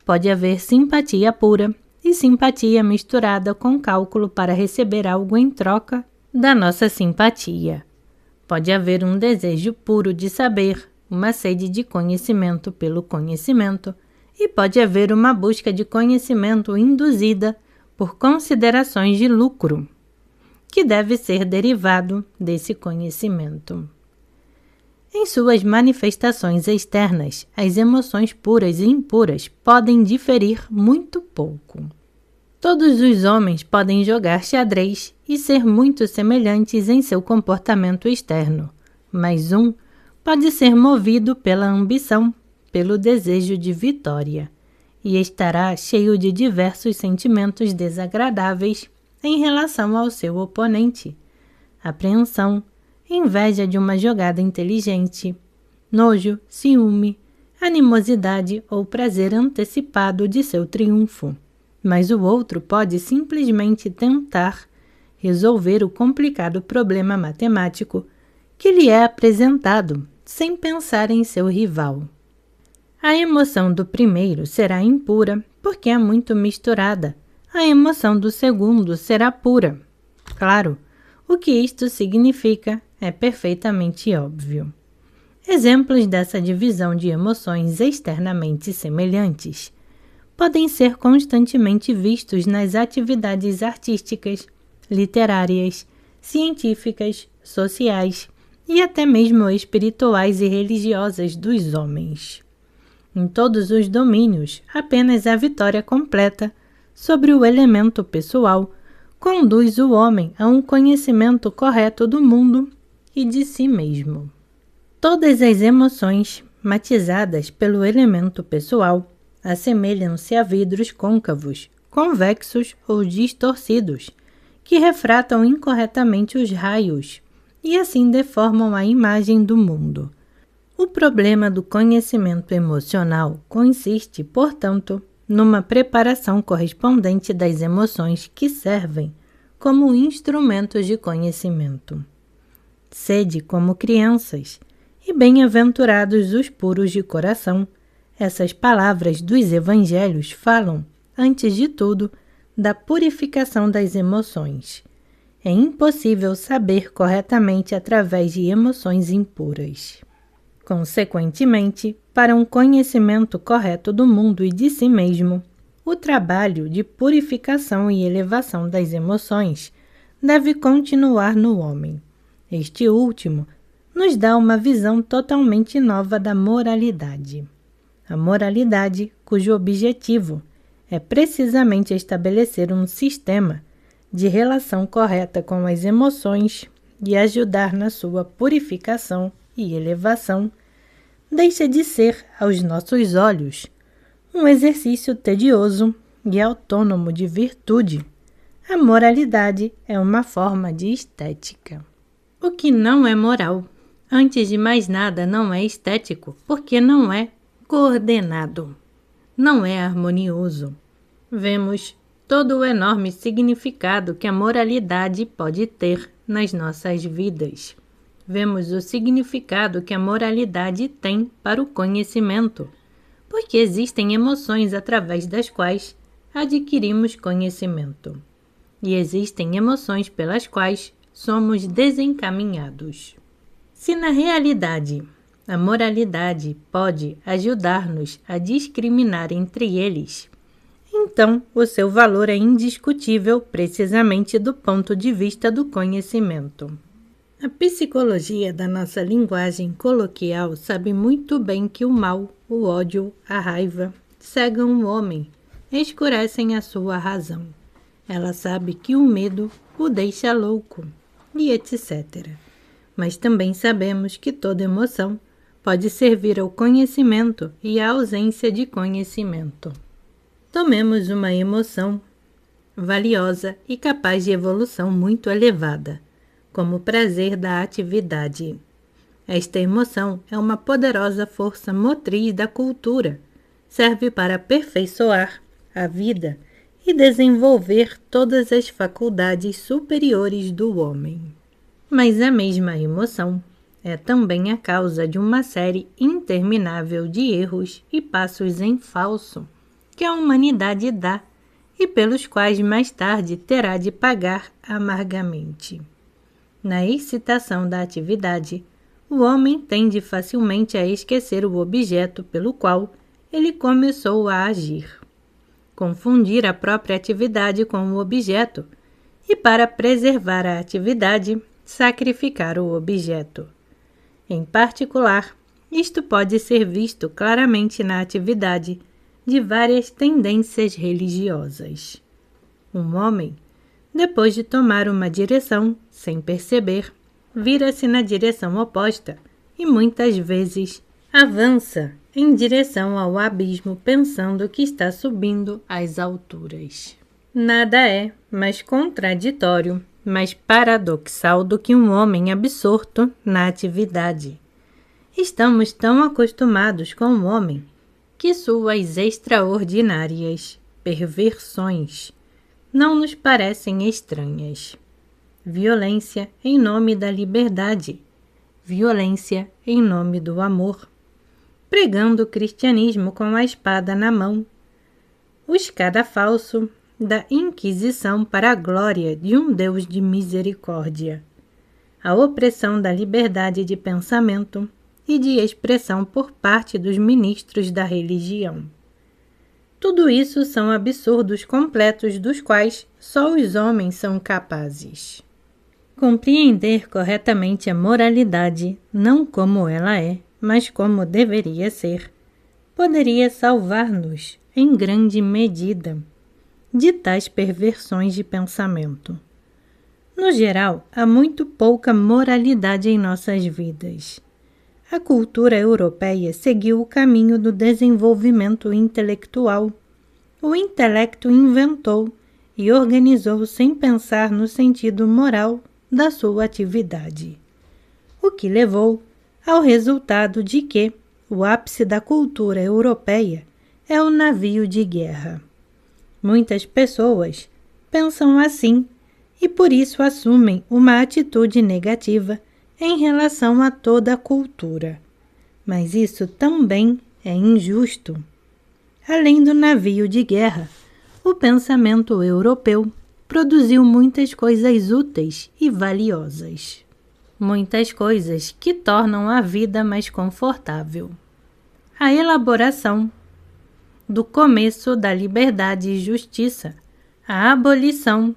Pode haver simpatia pura e simpatia misturada com cálculo para receber algo em troca da nossa simpatia. Pode haver um desejo puro de saber, uma sede de conhecimento pelo conhecimento, e pode haver uma busca de conhecimento induzida por considerações de lucro, que deve ser derivado desse conhecimento. Em suas manifestações externas, as emoções puras e impuras podem diferir muito pouco. Todos os homens podem jogar xadrez e ser muito semelhantes em seu comportamento externo, mas um pode ser movido pela ambição, pelo desejo de vitória, e estará cheio de diversos sentimentos desagradáveis em relação ao seu oponente: apreensão, inveja de uma jogada inteligente, nojo, ciúme, animosidade ou prazer antecipado de seu triunfo. Mas o outro pode simplesmente tentar resolver o complicado problema matemático que lhe é apresentado, sem pensar em seu rival. A emoção do primeiro será impura, porque é muito misturada. A emoção do segundo será pura. Claro, o que isto significa é perfeitamente óbvio. Exemplos dessa divisão de emoções externamente semelhantes. podem ser constantemente vistos nas atividades artísticas, literárias, científicas, sociais e até mesmo espirituais e religiosas dos homens. Em todos os domínios, apenas a vitória completa sobre o elemento pessoal conduz o homem a um conhecimento correto do mundo e de si mesmo. Todas as emoções matizadas pelo elemento pessoal assemelham-se a vidros côncavos, convexos ou distorcidos, que refratam incorretamente os raios e assim deformam a imagem do mundo. O problema do conhecimento emocional consiste, portanto, numa preparação correspondente das emoções que servem como instrumentos de conhecimento. Sede como crianças, e bem-aventurados os puros de coração. Essas palavras dos evangelhos falam, antes de tudo, da purificação das emoções. É impossível saber corretamente através de emoções impuras. Consequentemente, para um conhecimento correto do mundo e de si mesmo, o trabalho de purificação e elevação das emoções deve continuar no homem. Este último nos dá uma visão totalmente nova da moralidade. A moralidade, cujo objetivo é precisamente estabelecer um sistema de relação correta com as emoções e ajudar na sua purificação e elevação, deixa de ser, aos nossos olhos, um exercício tedioso e autônomo de virtude. A moralidade é uma forma de estética. O que não é moral, antes de mais nada, não é estético, porque não é coordenado, não é harmonioso. Vemos todo o enorme significado que a moralidade pode ter nas nossas vidas. Vemos o significado que a moralidade tem para o conhecimento, porque existem emoções através das quais adquirimos conhecimento, e existem emoções pelas quais somos desencaminhados. Se na realidade a moralidade pode ajudar-nos a discriminar entre eles, então o seu valor é indiscutível precisamente do ponto de vista do conhecimento. A psicologia da nossa linguagem coloquial sabe muito bem que o mal, o ódio, a raiva cegam o homem, escurecem a sua razão. Ela sabe que o medo o deixa louco, e etc. Mas também sabemos que toda emoção pode servir ao conhecimento e à ausência de conhecimento. Tomemos uma emoção valiosa e capaz de evolução muito elevada, como o prazer da atividade. Esta emoção é uma poderosa força motriz da cultura, serve para aperfeiçoar a vida e desenvolver todas as faculdades superiores do homem. Mas a mesma emoção é também a causa de uma série interminável de erros e passos em falso que a humanidade dá e pelos quais mais tarde terá de pagar amargamente. Na excitação da atividade, o homem tende facilmente a esquecer o objeto pelo qual ele começou a agir, confundir a própria atividade com o objeto e, para preservar a atividade, sacrificar o objeto. Em particular, isto pode ser visto claramente na atividade de várias tendências religiosas. Um homem, depois de tomar uma direção, sem perceber, vira-se na direção oposta e muitas vezes avança em direção ao abismo pensando que está subindo às alturas. Nada é mais contraditório, mais paradoxal do que um homem absorto na atividade. Estamos tão acostumados com o homem que suas extraordinárias perversões não nos parecem estranhas. Violência em nome da liberdade, violência em nome do amor, pregando o cristianismo com a espada na mão, o escadafalso da Inquisição para a glória de um Deus de misericórdia, a opressão da liberdade de pensamento e de expressão por parte dos ministros da religião. Tudo isso são absurdos completos dos quais só os homens são capazes. Compreender corretamente a moralidade, não como ela é, mas como deveria ser, poderia salvar-nos, em grande medida, de tais perversões de pensamento. No geral, há muito pouca moralidade em nossas vidas. A cultura europeia seguiu o caminho do desenvolvimento intelectual. O intelecto inventou e organizou sem pensar no sentido moral da sua atividade, o que levou ao resultado de que o ápice da cultura europeia é o navio de guerra. Muitas pessoas pensam assim e por isso assumem uma atitude negativa em relação a toda a cultura. Mas isso também é injusto. Além do navio de guerra, o pensamento europeu produziu muitas coisas úteis e valiosas. Muitas coisas que tornam a vida mais confortável. A elaboração do começo da liberdade e justiça, a abolição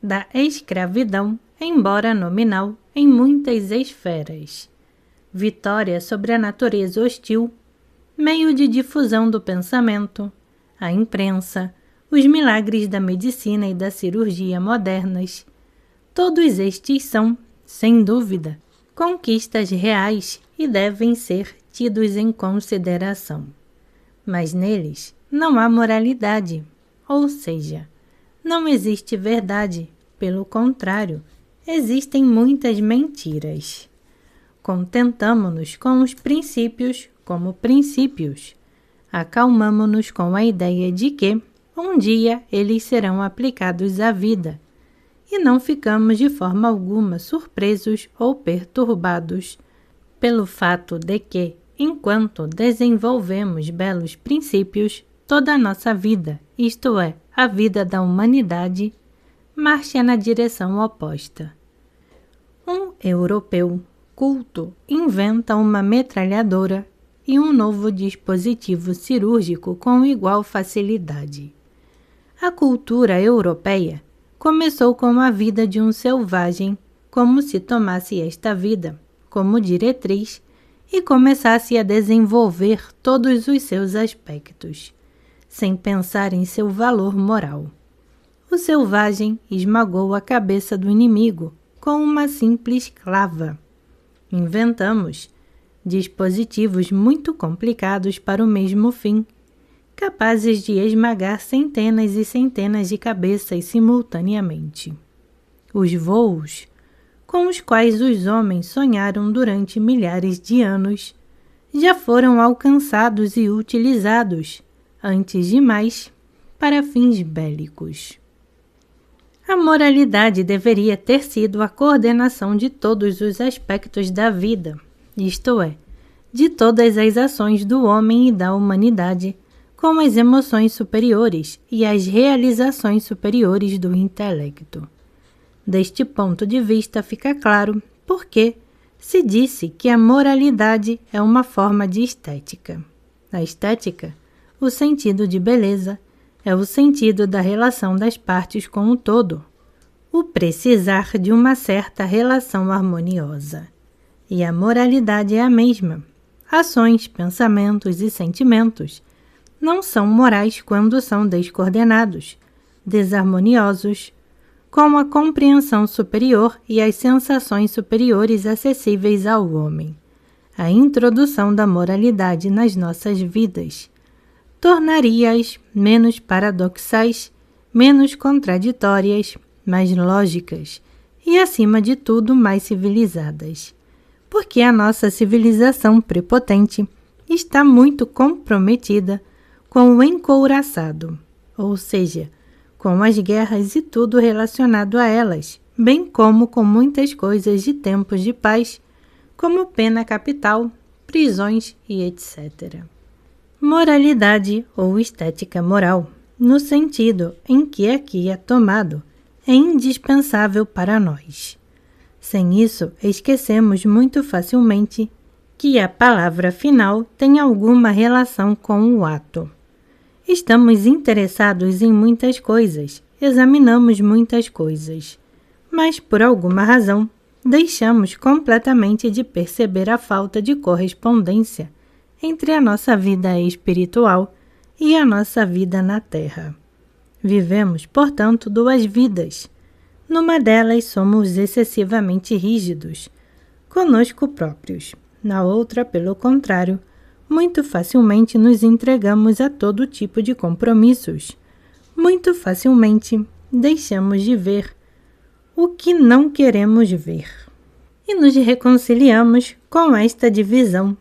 da escravidão, embora nominal, em muitas esferas. Vitória sobre a natureza hostil, meio de difusão do pensamento, a imprensa, os milagres da medicina e da cirurgia modernas. Todos estes são, sem dúvida, conquistas reais e devem ser tidos em consideração. Mas neles não há moralidade, ou seja, não existe verdade, pelo contrário, existem muitas mentiras. Contentamo-nos com os princípios como princípios. Acalmamo-nos com a ideia de que, um dia, eles serão aplicados à vida, e não ficamos de forma alguma surpresos ou perturbados pelo fato de que, enquanto desenvolvemos belos princípios, toda a nossa vida, isto é, a vida da humanidade, marcha na direção oposta. Um europeu culto inventa uma metralhadora e um novo dispositivo cirúrgico com igual facilidade. A cultura europeia começou com a vida de um selvagem, como se tomasse esta vida como diretriz e começasse a desenvolver todos os seus aspectos, sem pensar em seu valor moral. O selvagem esmagou a cabeça do inimigo com uma simples clava. Inventamos dispositivos muito complicados para o mesmo fim, capazes de esmagar centenas e centenas de cabeças simultaneamente. Os voos, com os quais os homens sonharam durante milhares de anos, já foram alcançados e utilizados, antes de mais, para fins bélicos. A moralidade deveria ter sido a coordenação de todos os aspectos da vida, isto é, de todas as ações do homem e da humanidade, com as emoções superiores e as realizações superiores do intelecto. Deste ponto de vista fica claro por que se disse que a moralidade é uma forma de estética. A estética, o sentido de beleza, é o sentido da relação das partes com o todo, o precisar de uma certa relação harmoniosa. E a moralidade é a mesma. Ações, pensamentos e sentimentos não são morais quando são descoordenados, desarmoniosos, com a compreensão superior e as sensações superiores acessíveis ao homem. A introdução da moralidade nas nossas vidas tornaria-as menos paradoxais, menos contraditórias, mais lógicas e, acima de tudo, mais civilizadas. Porque a nossa civilização prepotente está muito comprometida com o encouraçado, ou seja, com as guerras e tudo relacionado a elas, bem como com muitas coisas de tempos de paz, como pena capital, prisões e etc. Moralidade ou estética moral, no sentido em que aqui é tomado, é indispensável para nós. Sem isso, esquecemos muito facilmente que a palavra final tem alguma relação com o ato. Estamos interessados em muitas coisas, examinamos muitas coisas, mas por alguma razão deixamos completamente de perceber a falta de correspondência entre a nossa vida espiritual e a nossa vida na Terra. Vivemos, portanto, duas vidas. Numa delas somos excessivamente rígidos, conosco próprios. Na outra, pelo contrário, muito facilmente nos entregamos a todo tipo de compromissos. Muito facilmente deixamos de ver o que não queremos ver. E nos reconciliamos com esta divisão.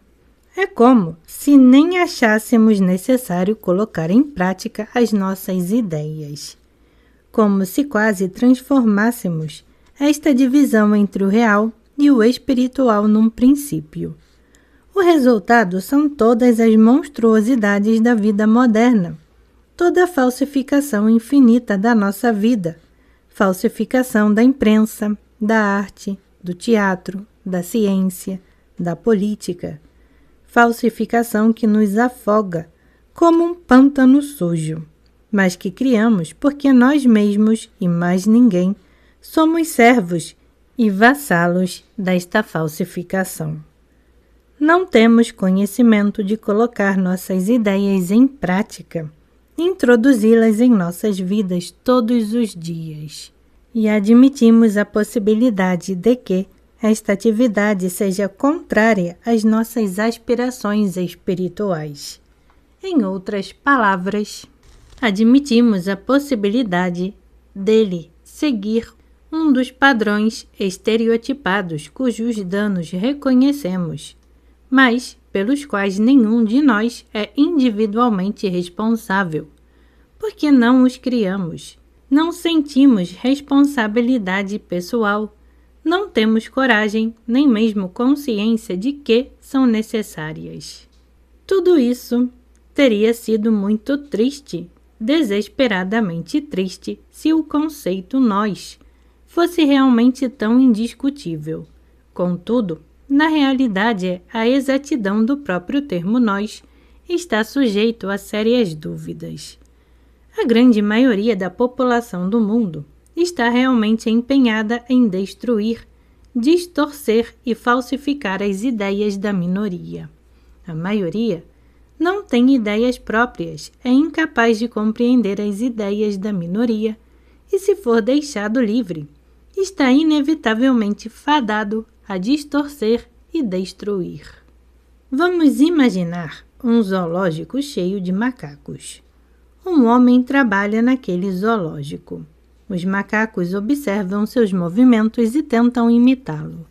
É como se nem achássemos necessário colocar em prática as nossas ideias. Como se quase transformássemos esta divisão entre o real e o espiritual num princípio. O resultado são todas as monstruosidades da vida moderna, toda a falsificação infinita da nossa vida, falsificação da imprensa, da arte, do teatro, da ciência, da política, falsificação que nos afoga como um pântano sujo, mas que criamos porque nós mesmos e mais ninguém somos servos e vassalos desta falsificação. Não temos conhecimento de colocar nossas ideias em prática, introduzi-las em nossas vidas todos os dias, e admitimos a possibilidade de que esta atividade seja contrária às nossas aspirações espirituais. Em outras palavras, admitimos a possibilidade dele seguir um dos padrões estereotipados cujos danos reconhecemos, mas pelos quais nenhum de nós é individualmente responsável, porque não os criamos, não sentimos responsabilidade pessoal, não temos coragem nem mesmo consciência de que são necessárias. Tudo isso teria sido muito triste, desesperadamente triste, se o conceito nós fosse realmente tão indiscutível. Contudo, na realidade, a exatidão do próprio termo nós está sujeito a sérias dúvidas. A grande maioria da população do mundo está realmente empenhada em destruir, distorcer e falsificar as ideias da minoria. A maioria não tem ideias próprias, é incapaz de compreender as ideias da minoria e, se for deixado livre, está inevitavelmente fadado a distorcer e destruir. Vamos imaginar um zoológico cheio de macacos. Um homem trabalha naquele zoológico. Os macacos observam seus movimentos e tentam imitá-lo,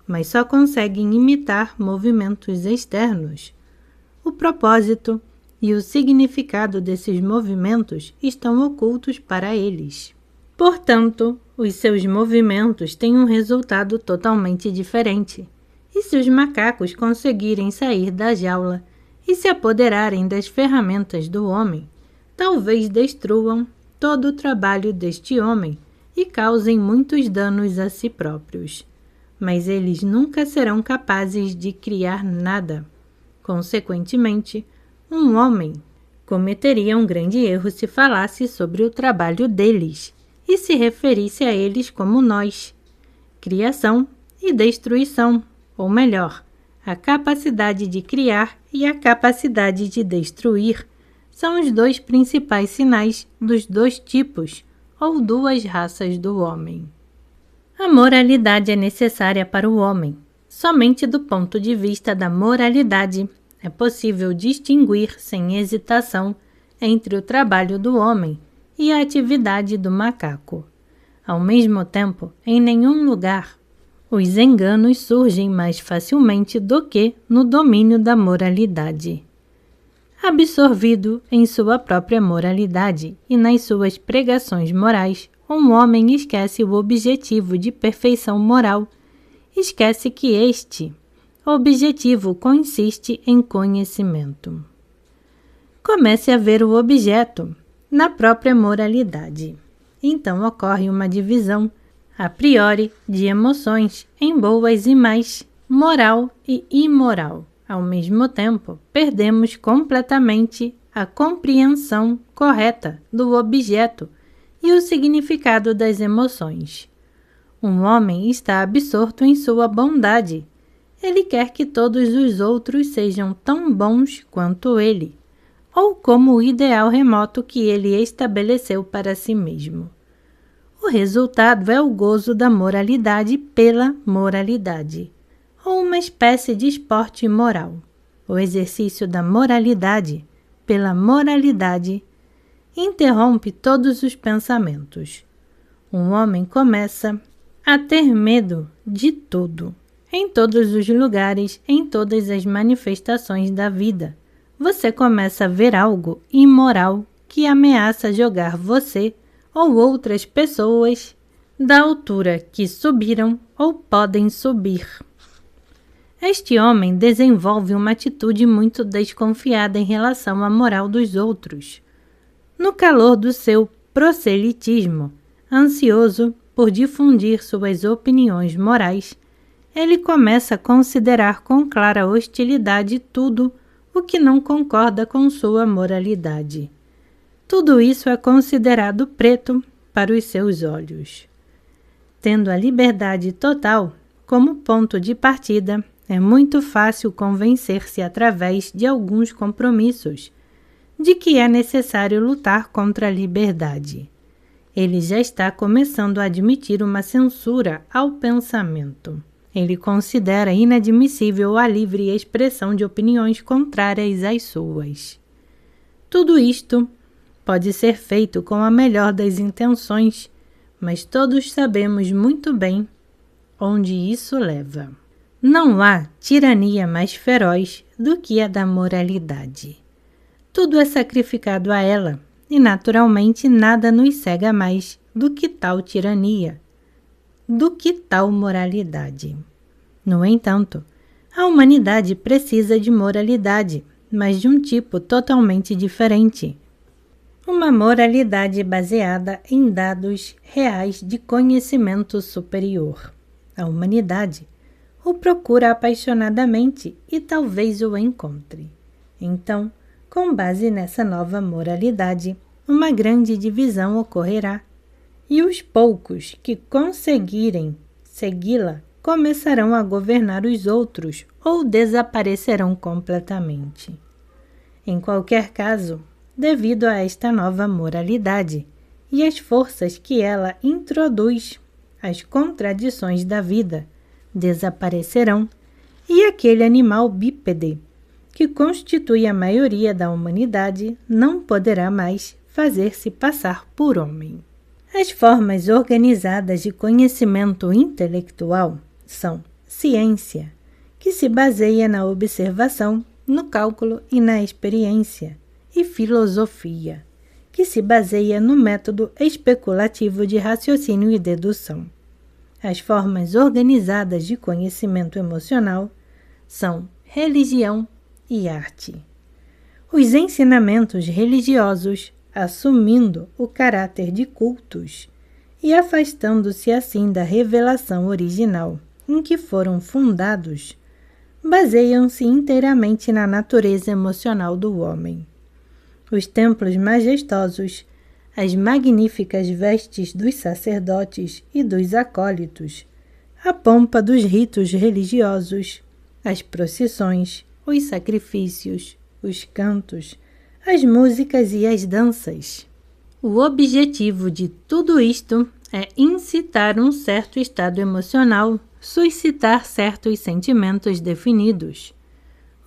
mas só conseguem imitar movimentos externos. O propósito e o significado desses movimentos estão ocultos para eles. Portanto, os seus movimentos têm um resultado totalmente diferente. E se os macacos conseguirem sair da jaula e se apoderarem das ferramentas do homem, talvez destruam todo o trabalho deste homem e causem muitos danos a si próprios. Mas eles nunca serão capazes de criar nada. Consequentemente, um homem cometeria um grande erro se falasse sobre o trabalho deles e se referisse a eles como nós. Criação e destruição, ou melhor, a capacidade de criar e a capacidade de destruir, são os dois principais sinais dos dois tipos ou duas raças do homem. A moralidade é necessária para o homem. Somente do ponto de vista da moralidade é possível distinguir sem hesitação entre o trabalho do homem e a atividade do macaco. Ao mesmo tempo, em nenhum lugar, os enganos surgem mais facilmente do que no domínio da moralidade. Absorvido em sua própria moralidade e nas suas pregações morais, um homem esquece o objetivo de perfeição moral, esquece que este objetivo consiste em conhecimento. Comece a ver o objeto na própria moralidade. Então ocorre uma divisão, a priori, de emoções em boas e más, moral e imoral. Ao mesmo tempo, perdemos completamente a compreensão correta do objeto e o significado das emoções. Um homem está absorto em sua bondade. Ele quer que todos os outros sejam tão bons quanto ele, ou como o ideal remoto que ele estabeleceu para si mesmo. O resultado é o gozo da moralidade pela moralidade, ou uma espécie de esporte moral. O exercício da moralidade pela moralidade interrompe todos os pensamentos. Um homem começa a ter medo de tudo, em todos os lugares, em todas as manifestações da vida. Você começa a ver algo imoral que ameaça jogar você ou outras pessoas da altura que subiram ou podem subir. Este homem desenvolve uma atitude muito desconfiada em relação à moral dos outros. No calor do seu proselitismo, ansioso por difundir suas opiniões morais, ele começa a considerar com clara hostilidade tudo o que não concorda com sua moralidade. Tudo isso é considerado preto para os seus olhos. Tendo a liberdade total como ponto de partida, é muito fácil convencer-se através de alguns compromissos de que é necessário lutar contra a liberdade. Ele já está começando a admitir uma censura ao pensamento. Ele considera inadmissível a livre expressão de opiniões contrárias às suas. Tudo isto pode ser feito com a melhor das intenções, mas todos sabemos muito bem onde isso leva. Não há tirania mais feroz do que a da moralidade. Tudo é sacrificado a ela, e naturalmente nada nos cega mais do que tal tirania, do que tal moralidade. No entanto, a humanidade precisa de moralidade, mas de um tipo totalmente diferente. Uma moralidade baseada em dados reais de conhecimento superior. A humanidade o procura apaixonadamente e talvez o encontre. Então, com base nessa nova moralidade, uma grande divisão ocorrerá, e os poucos que conseguirem segui-la começarão a governar os outros ou desaparecerão completamente. Em qualquer caso, devido a esta nova moralidade e as forças que ela introduz, as contradições da vida desaparecerão e aquele animal bípede, que constitui a maioria da humanidade, não poderá mais fazer-se passar por homem. As formas organizadas de conhecimento intelectual são ciência, que se baseia na observação, no cálculo e na experiência, e filosofia, que se baseia no método especulativo de raciocínio e dedução. As formas organizadas de conhecimento emocional são religião e arte. Os ensinamentos religiosos, assumindo o caráter de cultos e afastando-se assim da revelação original em que foram fundados, baseiam-se inteiramente na natureza emocional do homem. Os templos majestosos, as magníficas vestes dos sacerdotes e dos acólitos, a pompa dos ritos religiosos, as procissões, os sacrifícios, os cantos, as músicas e as danças. O objetivo de tudo isto é incitar um certo estado emocional, suscitar certos sentimentos definidos.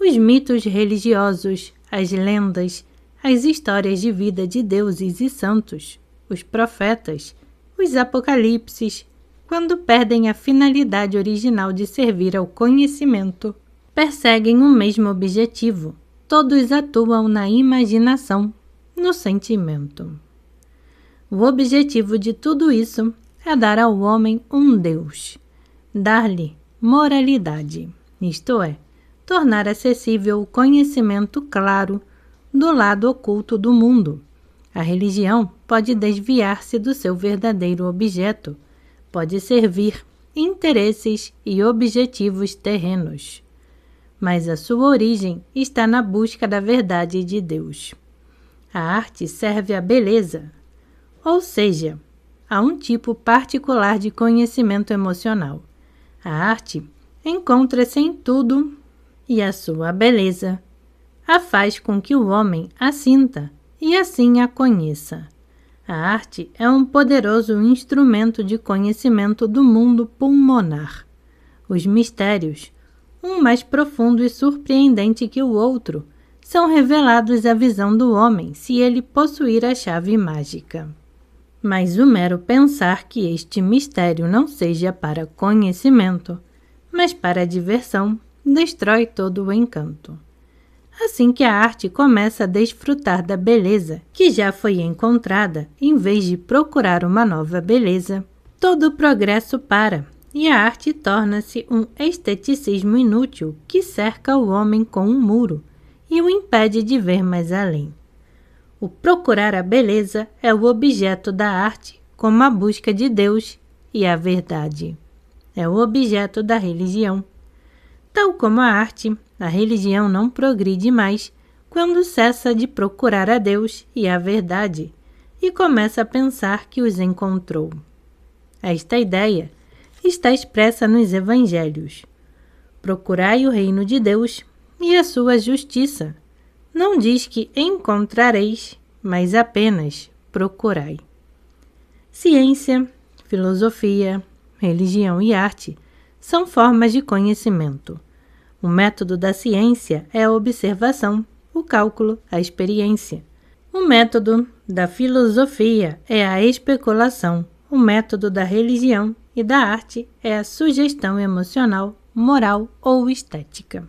Os mitos religiosos, as lendas, as histórias de vida de deuses e santos, os profetas, os apocalipses, quando perdem a finalidade original de servir ao conhecimento, perseguem o mesmo objetivo. Todos atuam na imaginação, no sentimento. O objetivo de tudo isso é dar ao homem um Deus, dar-lhe moralidade, isto é, tornar acessível o conhecimento claro do lado oculto do mundo. A religião pode desviar-se do seu verdadeiro objeto, pode servir interesses e objetivos terrenos. Mas a sua origem está na busca da verdade de Deus. A arte serve à beleza, ou seja, a um tipo particular de conhecimento emocional. A arte encontra-se em tudo e a sua beleza a faz com que o homem a sinta e assim a conheça. A arte é um poderoso instrumento de conhecimento do mundo pulmonar. Os mistérios, um mais profundo e surpreendente que o outro, são revelados à visão do homem se ele possuir a chave mágica. Mas o mero pensar que este mistério não seja para conhecimento, mas para diversão, destrói todo o encanto. Assim que a arte começa a desfrutar da beleza que já foi encontrada, em vez de procurar uma nova beleza, todo o progresso para, e a arte torna-se um esteticismo inútil que cerca o homem com um muro e o impede de ver mais além. O procurar a beleza é o objeto da arte, como a busca de Deus e a verdade. É o objeto da religião. Tal como a arte, a religião não progride mais quando cessa de procurar a Deus e a verdade e começa a pensar que os encontrou. Esta ideia está expressa nos evangelhos. Procurai o reino de Deus e a sua justiça. Não diz que encontrareis, mas apenas procurai. Ciência, filosofia, religião e arte são formas de conhecimento. O método da ciência é a observação, o cálculo, a experiência. O método da filosofia é a especulação. O método da religião e da arte é a sugestão emocional, moral ou estética.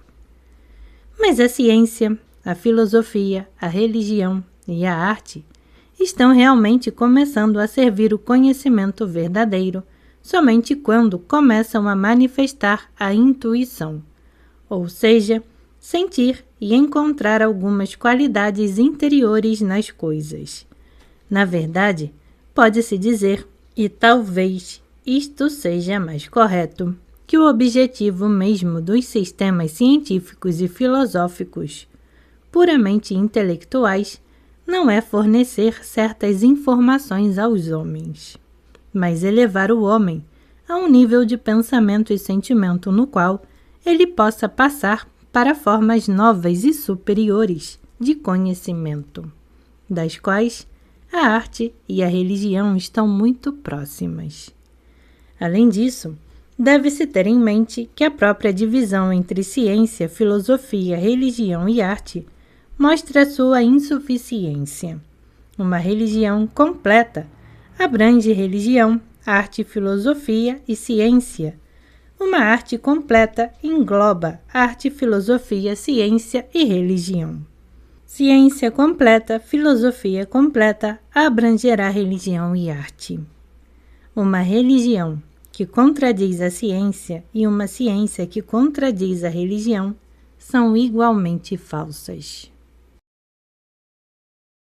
Mas a ciência, a filosofia, a religião e a arte estão realmente começando a servir o conhecimento verdadeiro somente quando começam a manifestar a intuição, ou seja, sentir e encontrar algumas qualidades interiores nas coisas. Na verdade, pode-se dizer, e talvez isto seja mais correto, que o objetivo mesmo dos sistemas científicos e filosóficos, puramente intelectuais, não é fornecer certas informações aos homens, mas elevar o homem a um nível de pensamento e sentimento no qual ele possa passar para formas novas e superiores de conhecimento, das quais a arte e a religião estão muito próximas. Além disso, deve-se ter em mente que a própria divisão entre ciência, filosofia, religião e arte mostra sua insuficiência. Uma religião completa abrange religião, arte, filosofia e ciência. Uma arte completa engloba arte, filosofia, ciência e religião. Ciência completa, filosofia completa abrangerá religião e arte. Uma religião que contradiz a ciência e uma ciência que contradiz a religião são igualmente falsas.